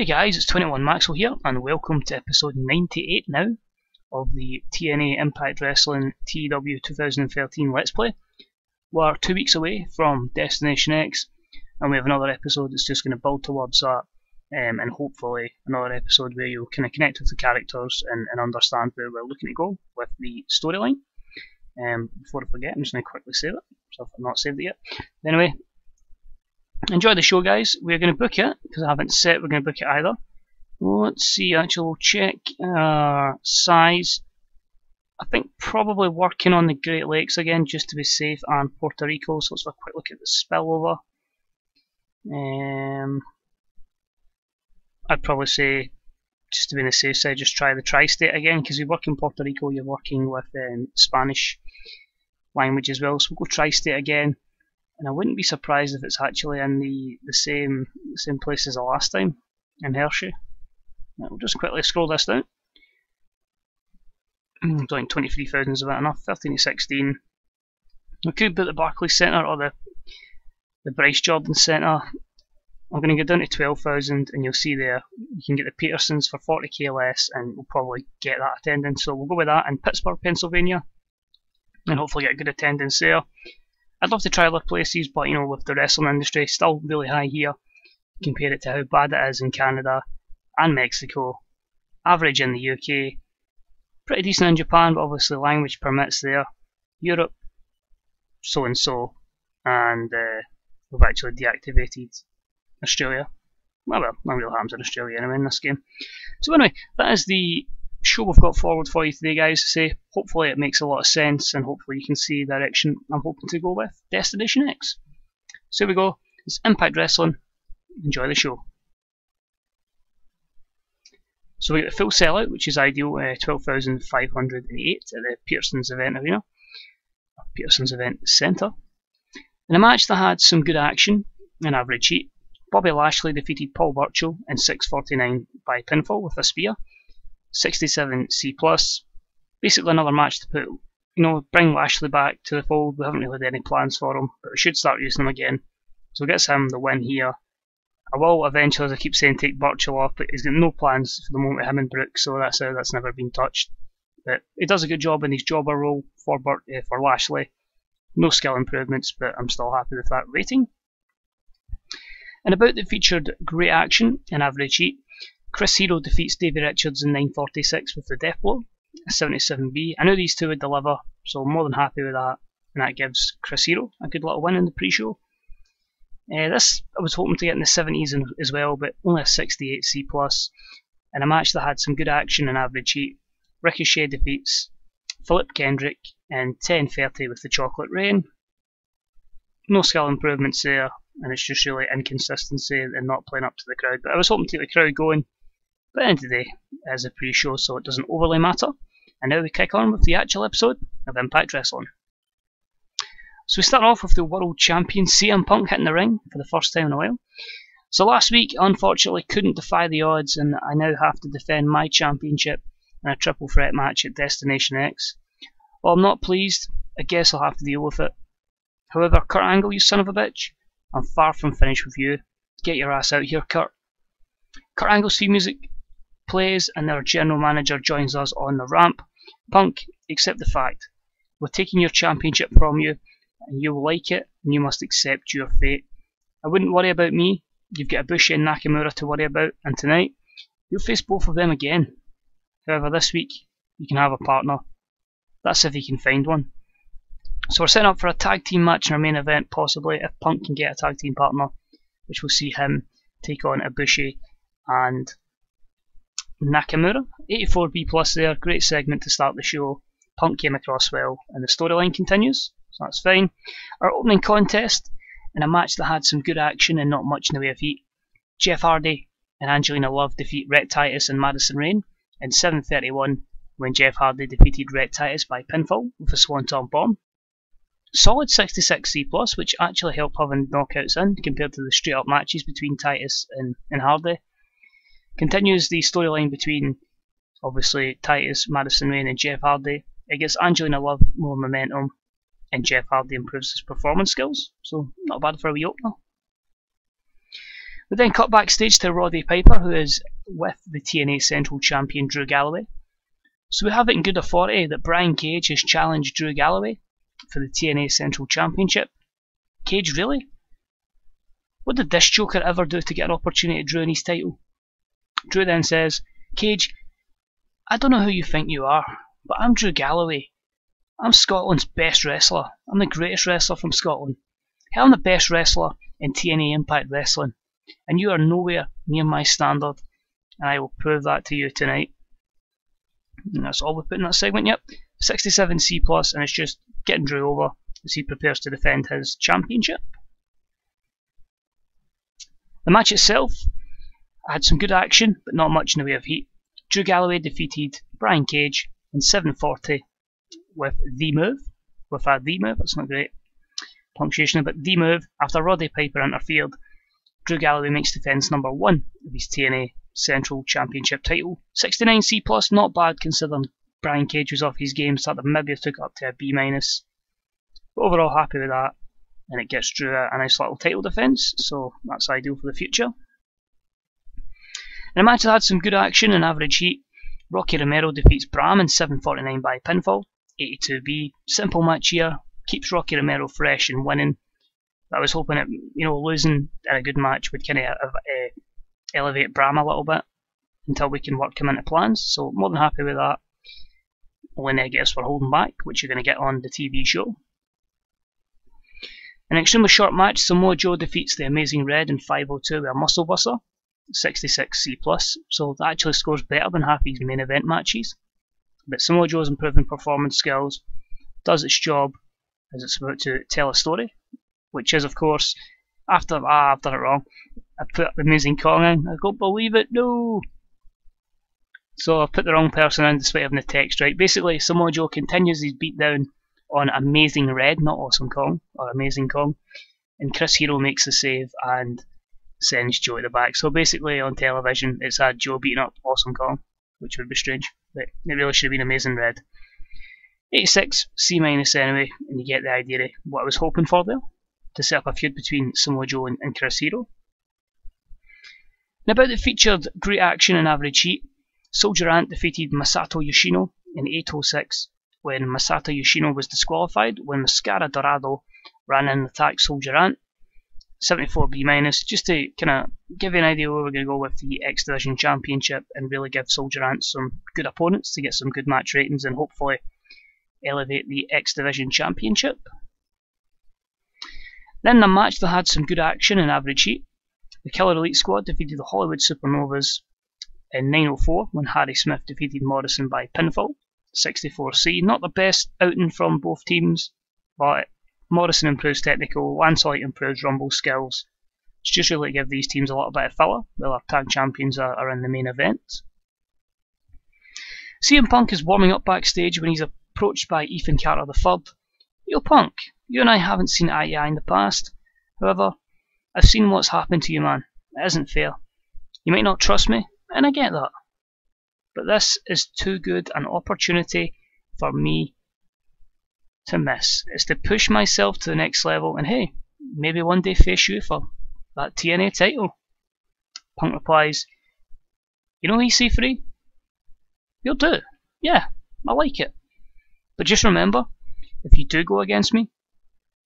Hey guys, it's 21 Maxwell here, and welcome to episode 98 now of the TNA Impact Wrestling TEW2013 Let's Play. We're 2 weeks away from Destination X, and we have another episode that's just going to build towards that, and hopefully another episode where you'll kind of connect with the characters and understand where we're looking to go with the storyline. Before I forget, I'm just going to quickly save it, so if I've not saved it yet. Anyway, enjoy the show, guys. We're going to book it, because I haven't said we're going to book it either. Let's see, actually, we'll check size. I think probably working on the Great Lakes again, just to be safe, and Puerto Rico. So let's have a quick look at the spillover. I'd probably say, just to be on the safe side, just try the Tri-State again, because you work in Puerto Rico, you're working with Spanish language as well. So we'll go Tri-State again. And I wouldn't be surprised if it's actually in the same place as the last time, in Hershey. Right, we'll just quickly scroll this down. I think 23,000 is about enough. 13 to 16. We could put the Barclays Centre or the Bryce Jordan Centre. I'm going to go down to 12,000, and you'll see there you can get the Petersons for 40k less, and we'll probably get that attendance. So we'll go with that in Pittsburgh, Pennsylvania, and hopefully get a good attendance there. I'd love to try other places, but you know, with the wrestling industry still really high here, compare it to how bad it is in Canada and Mexico, average in the UK, pretty decent in Japan, but obviously language permits there, Europe, so and so, and we've actually deactivated Australia. Well, no real harms in Australia anyway in this game. So anyway, that is the show we've got forward for you today, guys. Say, hopefully it makes a lot of sense, and hopefully you can see the direction I'm hoping to go with Destination X. So here we go. It's Impact Wrestling. Enjoy the show. So we get a full sellout, which is ideal. 12,508 at the Peterson's Event Arena, Peterson's Event Centre. In a match that had some good action and average heat, Bobby Lashley defeated Paul Burchill in 6:49 by pinfall with a spear. 67 C+. Basically another match to put, bring Lashley back to the fold. We haven't really had any plans for him, but we should start using him again. So it gets him the win here. I will eventually, as I keep saying, take Burchill off, but he's got no plans for the moment with him and Brooks, so that's never been touched. But he does a good job in his jobber role for Lashley. No skill improvements, but I'm still happy with that rating. And about that featured great action and average heat, Chris Hero defeats Davey Richards in 9:46 with the Death Blow, a 77B. I knew these two would deliver, so I'm more than happy with that. And that gives Chris Hero a good little win in the pre-show. This I was hoping to get in the 70s as well, but only a 68 C+. In a match that had some good action and average heat, Ricochet defeats Philip Kendrick in 10:30 with the Chocolate Rain. No skill improvements there, and it's just really inconsistency and not playing up to the crowd. But I was hoping to get the crowd going. But at the end of the day, it is a pre-show, so it doesn't overly matter. And now we kick on with the actual episode of Impact Wrestling. So we start off with the World Champion CM Punk hitting the ring for the first time in a while. So last week, unfortunately, couldn't defy the odds, and I now have to defend my championship in a triple threat match at Destination X. While I'm not pleased, I guess I'll have to deal with it. However, Kurt Angle, you son of a bitch, I'm far from finished with you. Get your ass out here, Kurt. Kurt Angle's theme music plays, and their general manager joins us on the ramp. Punk, accept the fact. We're taking your championship from you, and you will like it, and you must accept your fate. I wouldn't worry about me. You've got Ibushi and Nakamura to worry about, and tonight, you'll face both of them again. However, this week, you can have a partner. That's if you can find one. So we're setting up for a tag team match in our main event, possibly, if Punk can get a tag team partner, which we'll see him take on Ibushi and Nakamura. 84B plus there, great segment to start the show. Punk came across well, and the storyline continues, so that's fine. Our opening contest, in a match that had some good action and not much in the way of heat, Jeff Hardy and Angelina Love defeat Rhett Titus and Madison Rayne in 7:31, when Jeff Hardy defeated Rhett Titus by pinfall with a Swanton Bomb. Solid 66 C+, which actually helped having knockouts in compared to the straight up matches between Titus and Hardy. Continues the storyline between, obviously, Titus, Madison Rayne and Jeff Hardy. It gives Angelina Love more momentum, and Jeff Hardy improves his performance skills, so not bad for a wee opener. We then cut backstage to Roddy Piper, who is with the TNA Central Champion Drew Galloway. So we have it in good authority that Brian Cage has challenged Drew Galloway for the TNA Central Championship. Cage, really? What did this joker ever do to get an opportunity to Drew in his title? Drew then says, Cage, I don't know who you think you are, but I'm Drew Galloway. I'm Scotland's best wrestler. I'm the greatest wrestler from Scotland. Hell, I'm the best wrestler in TNA Impact Wrestling, and you are nowhere near my standard, and I will prove that to you tonight. And that's all we put in that segment, yep. 67C+, and it's just getting Drew over as he prepares to defend his championship. The match itself had some good action, but not much in the way of heat. Drew Galloway defeated Brian Cage in 7:40 with the move. That's not great punctuation, but the move. After Roddy Piper interfered, Drew Galloway makes defence number 1 of his TNA Central Championship title. 69C+, not bad considering Brian Cage was off his game, so that maybe took it up to a B-. But overall happy with that, and it gets Drew a nice little title defence, so that's ideal for the future. In a match that had some good action and average heat, Rocky Romero defeats Bram in 7:49 by pinfall. 82B, simple match here, keeps Rocky Romero fresh and winning. I was hoping it, losing in a good match would kind of elevate Bram a little bit until we can work him into plans. So more than happy with that. Only negatives for holding back, which you're going to get on the TV show. An extremely short match, Samoa Joe defeats the Amazing Red in 5:02 with a muscle buster. 66C+, so that actually scores better than half his main event matches. But Samoa Joe's improving performance skills does its job as it's about to tell a story, which is, of course, after I've done it wrong. I put Amazing Kong in. I don't believe it, no! So I've put the wrong person in despite having the text right. Basically, Samoa Joe continues his beatdown on Amazing Red, not Awesome Kong, or Amazing Kong, and Chris Hero makes the save and sends Joe to the back. So basically on television it's had Joe beating up Awesome Kong, which would be strange, but it really should have been Amazing Red. 86, C- anyway, and you get the idea of what I was hoping for there, to set up a feud between Samoa Joe and Chris Hero. Now, about the featured great action and average heat, Soldier Ant defeated Masato Yoshino in 8:06 when Masato Yoshino was disqualified when Mascara Dorado ran in and attacked Soldier Ant. 74B-, just to kind of give you an idea where we're going to go with the X Division Championship and really give Soldier Ant some good opponents to get some good match ratings and hopefully elevate the X Division Championship. Then the match that had some good action and average heat, the Killer Elite Squad defeated the Hollywood Supernovas in 9:04 when Harry Smith defeated Morrison by pinfall. 64C, not the best outing from both teams, but Morrison improves technical, Lancelot improves rumble skills. It's just really to give these teams a little bit of filler while our tag champions are in the main event. CM Punk is warming up backstage when he's approached by Ethan Carter III. Yo Punk, you and I haven't seen eye to eye in the past. However, I've seen what's happened to you, man. It isn't fair. You might not trust me, and I get that. But this is too good an opportunity for me to miss. It's to push myself to the next level and hey, maybe one day face you for that TNA title. Punk replies, you know EC3? You'll do. Yeah, I like it. But just remember, if you do go against me,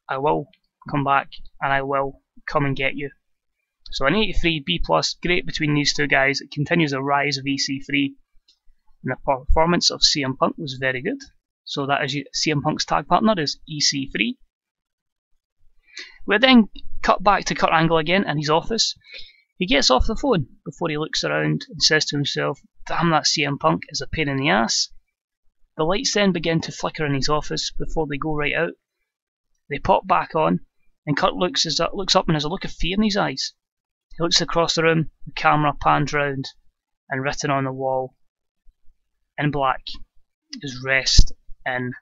I will come back and I will come and get you. So an 83B+, great between these two guys. It continues the rise of EC3 and the performance of CM Punk was very good. So that is CM Punk's tag partner is EC3. We then cut back to Kurt Angle again in his office. He gets off the phone before he looks around and says to himself, damn, that CM Punk is a pain in the ass. The lights then begin to flicker in his office before they go right out. They pop back on and Kurt looks up and has a look of fear in his eyes. He looks across the room, the camera pans round and written on the wall in black is rest in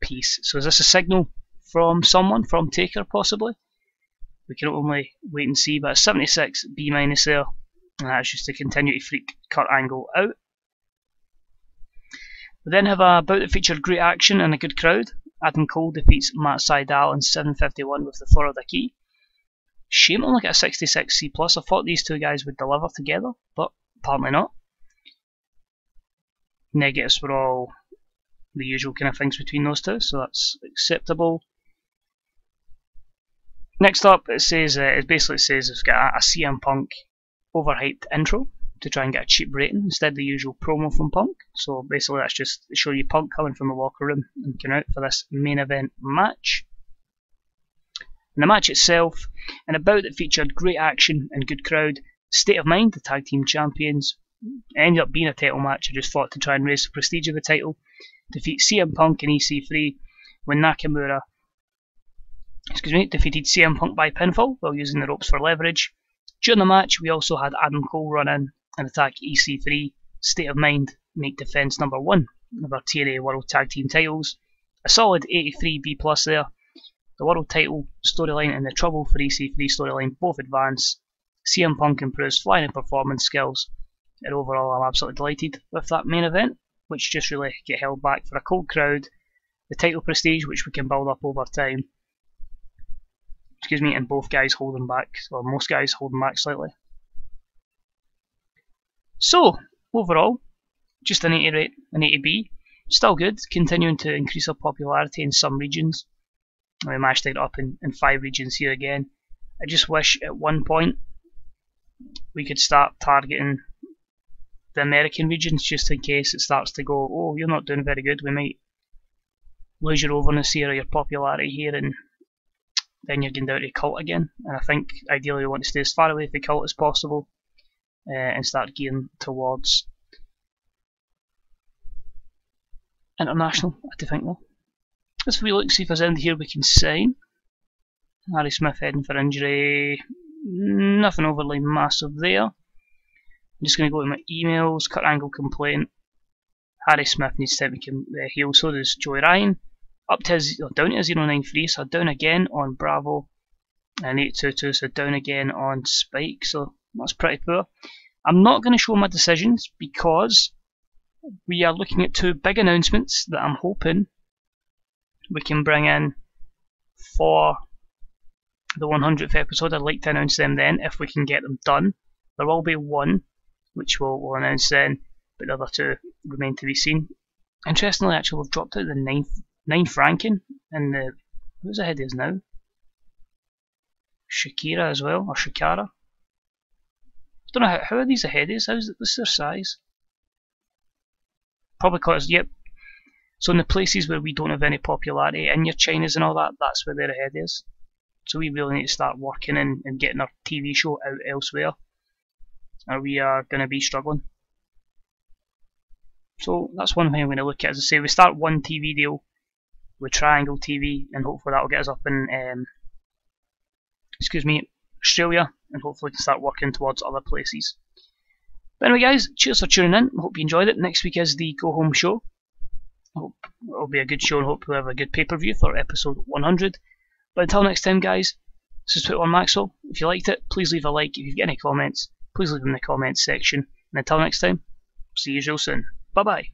peace. So is this a signal from someone, from Taker possibly? We can only wait and see, but it's 76 B- there, and that's just to continue to freak Kurt Angle out. We then have a bout that featured great action and a good crowd. Adam Cole defeats Matt Sydal in 7:51 with the Florida Key. Shame to look at a 66 C+. I thought these two guys would deliver together, but apparently not. Negatives were all the usual kind of things between those two, so that's acceptable. Next up, it basically says it's got a CM Punk overhyped intro to try and get a cheap rating instead of the usual promo from Punk. So basically that's just to show you Punk coming from the locker room and coming out for this main event match. And the match itself, and a bout that featured great action and good crowd. State of Mind, the tag team champions, it ended up being a title match. I just thought to try and raise the prestige of the title. Defeat CM Punk and EC3 when Nakamura defeated CM Punk by pinfall while using the ropes for leverage. During the match, we also had Adam Cole run in and attack EC3. State of Mind make defense number 1 of our TNA World Tag Team titles. A solid 83 B+ there. The World title storyline and the Trouble for EC3 storyline both advance. CM Punk improves flying and performance skills. And overall, I'm absolutely delighted with that main event, which just really get held back for a cold crowd. The title prestige, which we can build up over time. And both guys holding back, or most guys holding back slightly. So, overall, just an 80B. Still good, continuing to increase our popularity in some regions. We managed to get up in 5 regions here again. I just wish at one point we could start targeting the American regions just in case it starts to go, oh, you're not doing very good, we might lose your overness here or your popularity here, and then you're getting down to cult again. And I think ideally we want to stay as far away from the cult as possible and start gearing towards international, I do think though. Let's have a look, see if there's anything here we can sign. Harry Smith heading for injury. Nothing overly massive there. I'm just going to go to my emails. Kurt Angle complaint. Harry Smith needs to heal, so does Joey Ryan. Down to 093, so down again on Bravo. And 822, so down again on Spike, so that's pretty poor. I'm not going to show my decisions because we are looking at 2 big announcements that I'm hoping we can bring in for the 100th episode. I'd like to announce them then if we can get them done. There will be one which we'll announce then, but the other 2 remain to be seen. Interestingly, actually, we've dropped out the 9th ranking, and who's ahead is now? Shakira as well, or Shakara. I don't know how are these ahead is. What's their size? Probably because, yep. So in the places where we don't have any popularity, in your Chinas and all that, that's where their ahead is. So we really need to start working and getting our TV show out elsewhere, or we are going to be struggling. So that's one thing I'm going to look at. As I say, we start one TV deal with Triangle TV, and hopefully that will get us up in Australia, and hopefully we can start working towards other places. But anyway guys, cheers for tuning in. I hope you enjoyed it. Next week is the go home show. I hope it'll be a good show and hope we'll have a good pay-per-view for episode 100. But until next time guys, this is Twitter Maxwell. If you liked it, please leave a like. If you've got any comments, please leave them in the comments section. And until next time, see you real soon. Bye bye.